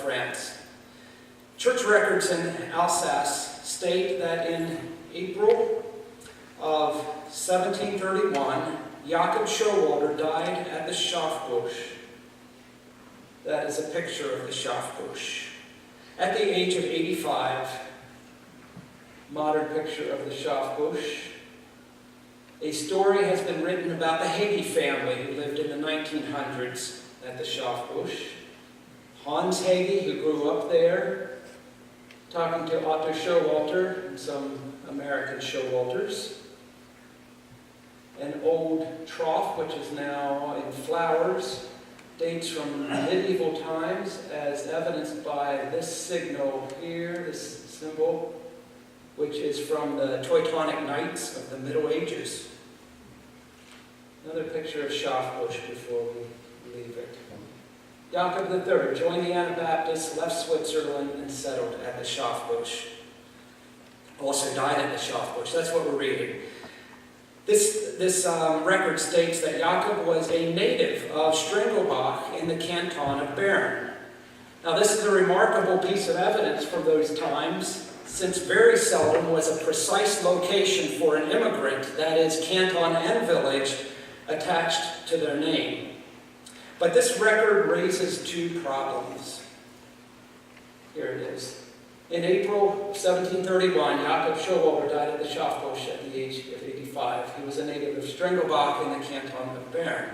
France. Church records in Alsace state that in April of 1731, Jakob Showalter died at the Schafbusch. That is a picture of the Schafbusch. At the age of 85, modern picture of the Schafbusch. A story has been written about the Hagi family who lived in the 1900s at the Schafbusch. Hans Hagi, who grew up there, talking to Otto Showalter and some American Showalters. An old trough, which is now in flowers, dates from medieval times as evidenced by this signal here, this symbol, which is from the Teutonic Knights of the Middle Ages. Another picture of Schafbusch before we leave it. Jakob III joined the Anabaptists, left Switzerland, and settled at the Schafbusch. Also died at the Schafbusch. That's what we're reading. This record states that Jakob was a native of Strengelbach in the canton of Bern. Now this is a remarkable piece of evidence from those times, since very seldom was a precise location for an immigrant, that is, canton and village, attached to their name. But this record raises two problems. Here it is. In April 1731, Jakob Showalter died at the Schafbusch at the age of 85. He was a native of Strengelbach in the canton of Bern.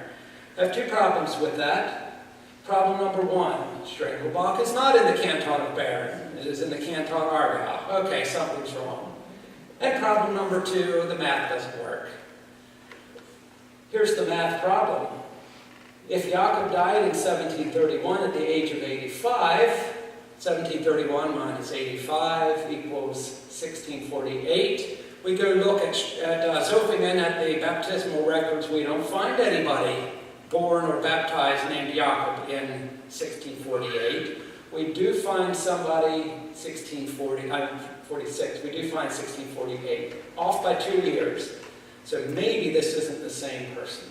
I have two problems with that. Problem number one, Strengelbach is not in the canton of Bern. It is in the canton of Aargau. Okay, something's wrong. And problem number two, the math doesn't work. Here's the math problem. If Jakob died in 1731 at the age of 85, 1731 minus 85 equals 1648. We go look at Zofingen at the baptismal records. We don't find anybody born or baptized named Jakob in 1648. We do find somebody 46. We do find 1648, off by 2 years. So maybe this isn't the same person.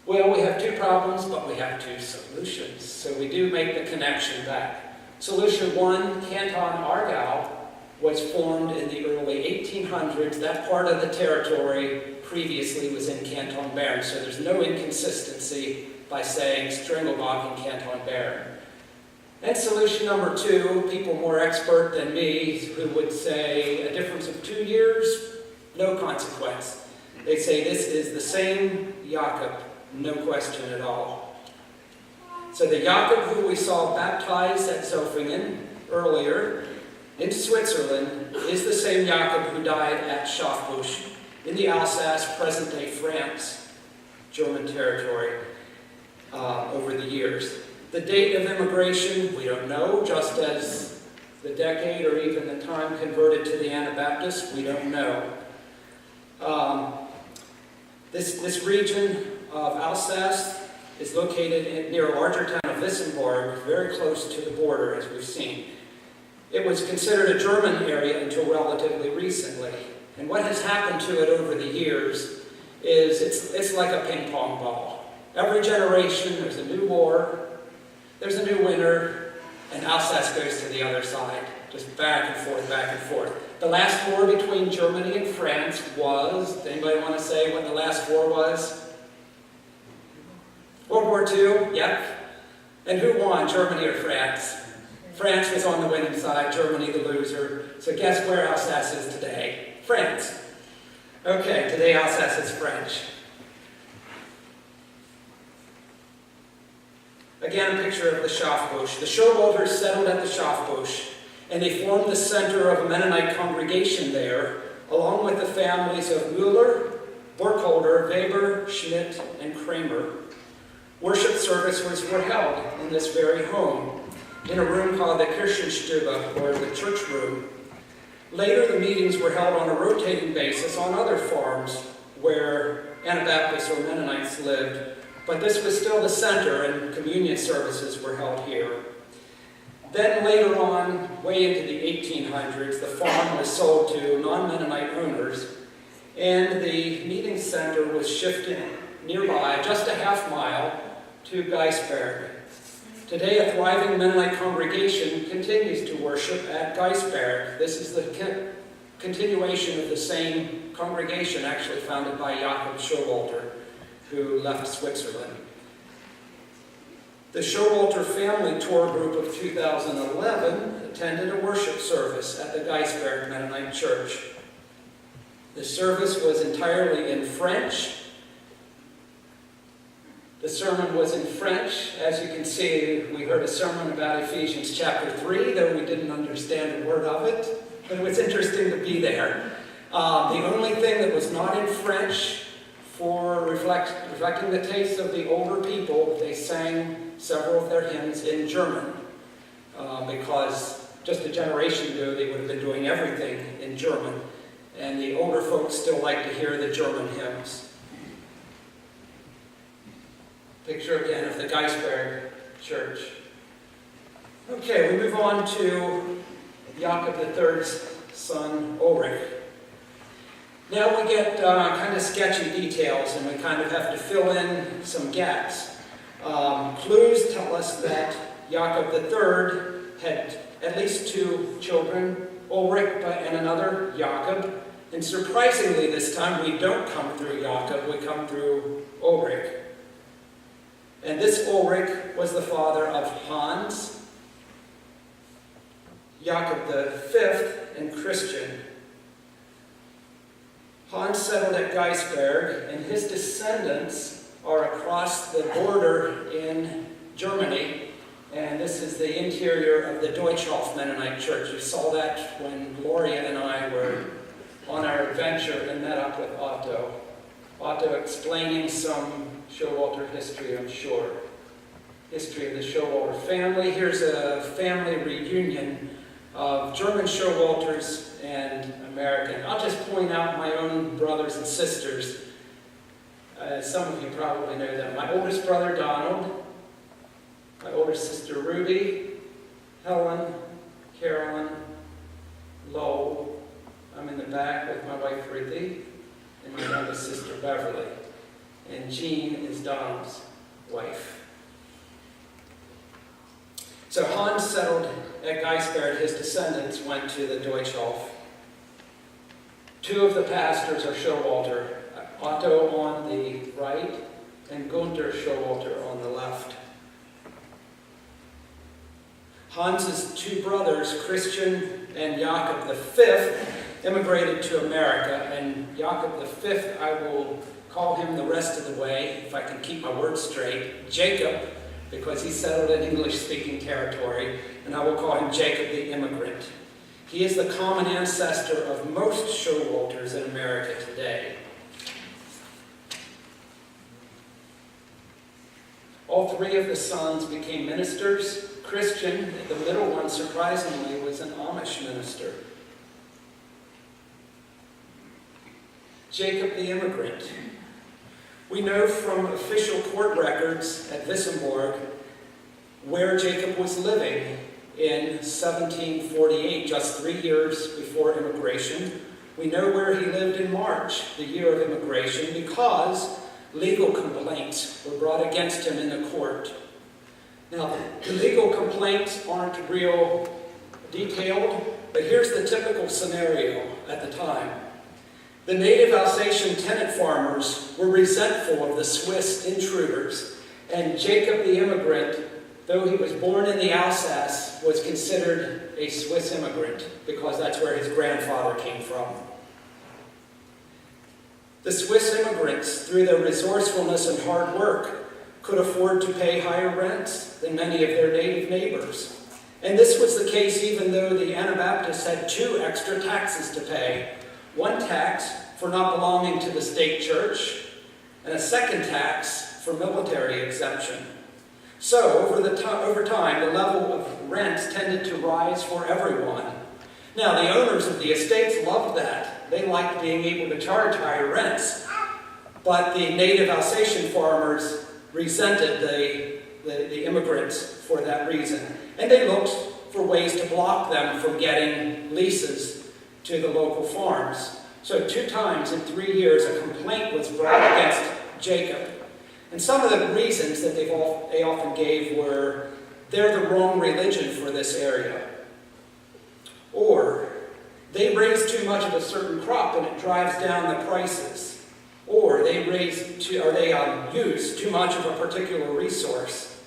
Well, we have two problems, but we have two solutions. So we do make the connection back. Solution one, Canton Aargau was formed in the early 1800s. That part of the territory previously was in Canton Bern, so there's no inconsistency by saying Strengelbach and Canton Bern. And solution number two, people more expert than me who would say a difference of 2 years, no consequence. They say this is the same Jakob, no question at all. So the Jakob who we saw baptized at Zofingen earlier in Switzerland is the same Jakob who died at Schafbusch in the Alsace, present-day France, German territory, over the years. The date of immigration, we don't know, just as the decade or even the time converted to the Anabaptists, we don't know. This region of Alsace is located near a larger town of Wissembourg, very close to the border, as we've seen. It was considered a German area until relatively recently. And what has happened to it over the years is it's like a ping pong ball. Every generation, there's a new war, there's a new winner, and Alsace goes to the other side, just back and forth, back and forth. The last war between Germany and France was, anybody want to say what the last war was? World War II, yep. And who won, Germany or France? France was on the winning side, Germany the loser. So guess where Alsace is today? France. Okay, today Alsace is French. Again, a picture of the Schafbusch. The Showalters settled at the Schafbusch, and they formed the center of a Mennonite congregation there, along with the families of Müller, Burkholder, Weber, Schmidt, and Kramer. Worship services were held in this very home, in a room called the Kirchenstube, or the church room. Later, the meetings were held on a rotating basis on other farms where Anabaptists or Mennonites lived, but this was still the center, and communion services were held here. Then later on, way into the 1800s, the farm was sold to non-Mennonite owners, and the meeting center was shifted nearby, just a half mile, to Geisberg. Today, a thriving Mennonite congregation continues to worship at Geisberg. This is the continuation of the same congregation actually founded by Jakob Showalter, who left Switzerland. The Showalter family tour group of 2011 attended a worship service at the Geisberg Mennonite Church. The service was entirely in French. The sermon was in French. As you can see, we heard a sermon about Ephesians chapter 3, though we didn't understand a word of it. But it was interesting to be there. The only thing that was not in French, for reflecting the taste of the older people, they sang several of their hymns in German. Because just a generation ago, they would have been doing everything in German. And the older folks still like to hear the German hymns. Picture again of the Geisberg Church. Okay, we move on to Jakob III's son, Ulrich. Now we get kind of sketchy details, and we kind of have to fill in some gaps. Clues tell us that Jakob III had at least two children, Ulrich and another Jakob. And surprisingly this time we don't come through Jakob, we come through Ulrich. And this Ulrich was the father of Hans, Jakob V, and Christian. Hans settled at Geisberg, and his descendants are across the border in Germany. And this is the interior of the Deutschhof Mennonite Church. You saw that when Gloria and I were on our adventure and met up with Otto. Otto explaining some Showalter history, I'm sure. History of the Showalter family. Here's a family reunion of German Showalters and American. I'll just point out my own brothers and sisters. Some of you probably know them. My oldest brother, Donald. My older sister, Ruby. Helen. Carolyn. Lowell. I'm in the back with my wife, Ruthie. And my youngest sister, Beverly. And Jean is Donald's wife. So Hans settled at Geisberg. His descendants went to the Deutschhof. Two of the pastors are Showalter. Otto on the right and Gunther Showalter on the left. Hans's two brothers, Christian and Jakob V, immigrated to America, and Jakob V, I will call him the rest of the way, if I can keep my words straight, Jacob, because he settled in English-speaking territory, and I will call him Jacob the immigrant. He is the common ancestor of most Showalters in America today. All three of the sons became ministers. Christian, the middle one, surprisingly, was an Amish minister. Jacob the immigrant. We know from official court records at Wissembourg where Jacob was living in 1748, just 3 years before immigration. We know where he lived in March, the year of immigration, because legal complaints were brought against him in the court. Now, the legal complaints aren't real detailed, but here's the typical scenario at the time. The native Alsatian tenant farmers were resentful of the Swiss intruders, and Jacob the immigrant, though he was born in the Alsace, was considered a Swiss immigrant because that's where his grandfather came from. The Swiss immigrants, through their resourcefulness and hard work, could afford to pay higher rents than many of their native neighbors. And this was the case even though the Anabaptists had 2 extra taxes to pay. One tax for not belonging to the state church, and a second tax for military exemption. So, over time, the level of rent tended to rise for everyone. Now, the owners of the estates loved that. They liked being able to charge higher rents. But the native Alsatian farmers resented the immigrants for that reason. And they looked for ways to block them from getting leases to the local farms. So 2 times in 3 years, a complaint was brought against Jacob. And some of the reasons that they often gave were they're the wrong religion for this area. Or they raise too much of a certain crop and it drives down the prices. Or they use too much of a particular resource.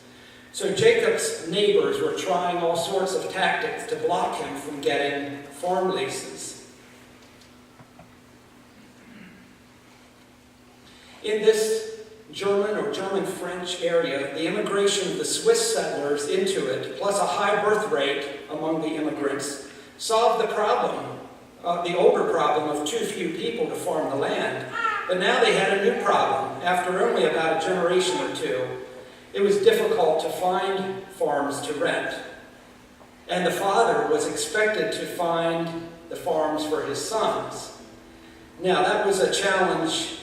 So Jacob's neighbors were trying all sorts of tactics to block him from getting farm leases. In this German-French area, the immigration of the Swiss settlers into it, plus a high birth rate among the immigrants, solved the problem, the older problem of too few people to farm the land. But now they had a new problem. After only about a generation or two, it was difficult to find farms to rent. And the father was expected to find the farms for his sons. Now, that was a challenge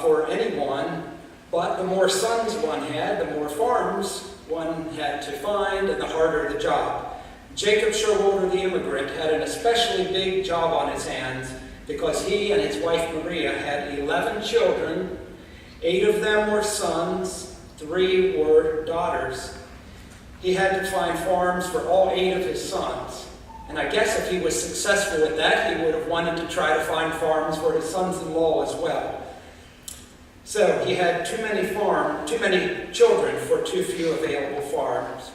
for anyone, but the more sons one had, the more farms one had to find, and the harder the job. Jacob Showalter, the immigrant, had an especially big job on his hands because he and his wife Maria had 11 children. 8 of them were sons, 3 were daughters. He had to find farms for all 8 of his sons. And I guess if he was successful at that, he would have wanted to try to find farms for his sons-in-law as well. So he had too many children for too few available farms.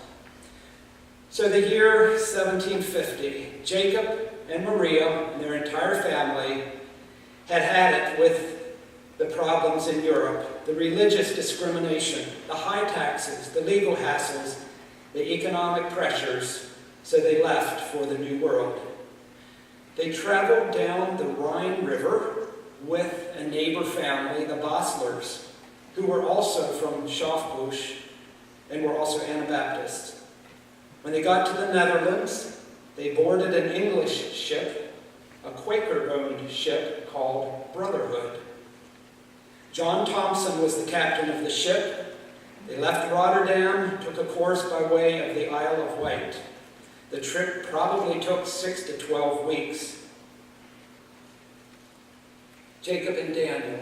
So the year 1750, Jacob and Maria and their entire family had it with the problems in Europe, the religious discrimination, the high taxes, the legal hassles, the economic pressures, so they left for the New World. They traveled down the Rhine River with a neighbor family, the Boslers, who were also from Schaffbusch and were also Anabaptists. When they got to the Netherlands, they boarded an English ship, a Quaker-owned ship called Brotherhood. John Thompson was the captain of the ship. They left Rotterdam, took a course by way of the Isle of Wight. The trip probably took 6 to 12 weeks. Jacob and Daniel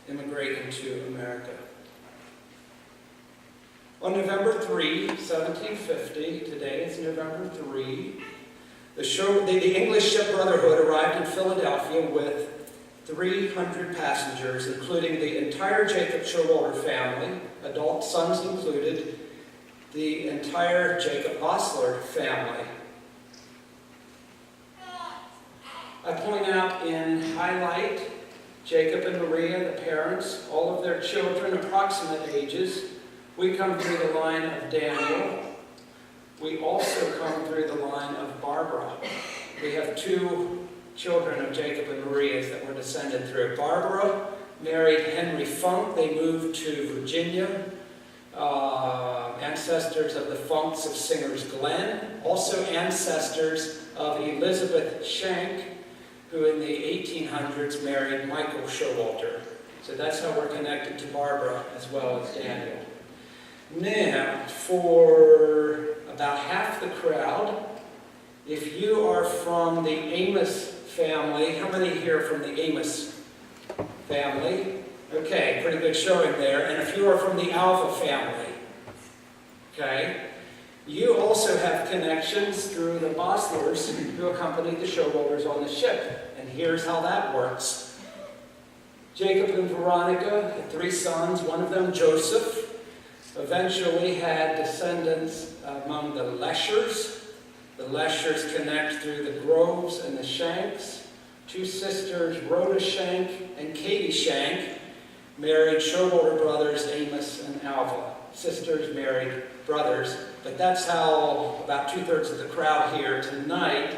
immigrating to America. On November 3, 1750, today is November 3, the English ship Brotherhood arrived in Philadelphia with 300 passengers, including the entire Jacob Showalter family, adult sons included, the entire Jacob Bosler family. I point out in highlight Jacob and Maria, the parents, all of their children, approximate ages. We come through the line of Daniel. We also come through the line of Barbara. We have 2 children of Jacob and Maria's that were descended through. Barbara married Henry Funk. They moved to Virginia. Ancestors of the Funks of Singer's Glen. Also ancestors of Elizabeth Shank, who in the 1800s married Michael Showalter. So that's how we're connected to Barbara as well as Daniel. Now, for about half the crowd, if you are from the Amos family, how many here from the Amos family? Okay, pretty good showing there. And if you are from the Alva family, okay, you also have connections through the Boslers who accompanied the Showalters on the ship. And here's how that works. Jacob and Veronica had 3 sons, one of them Joseph. Eventually had descendants among the Leschers. The Leschers connect through the Groves and the Shanks. 2 sisters, Rhoda Shank and Katie Shank, married Showalter brothers Amos and Alva. Sisters married brothers. But that's how about 2/3 of the crowd here tonight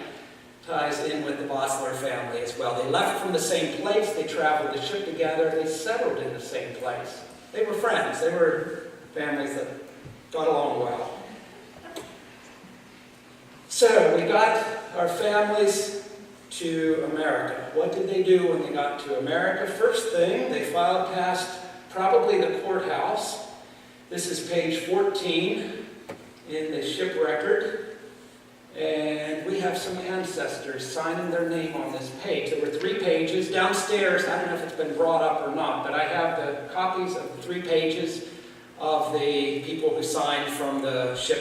ties in with the Bosler family as well. They left from the same place. They traveled the ship together. They settled in the same place. They were friends. They were families that got along well. So we got our families to America. What did they do when they got to America? First thing, they filed past probably the courthouse. This is page 14 in the ship record. And we have some ancestors signing their name on this page. There were 3 pages downstairs. I don't know if it's been brought up or not, but I have the copies of the 3 pages of the people who signed from the ship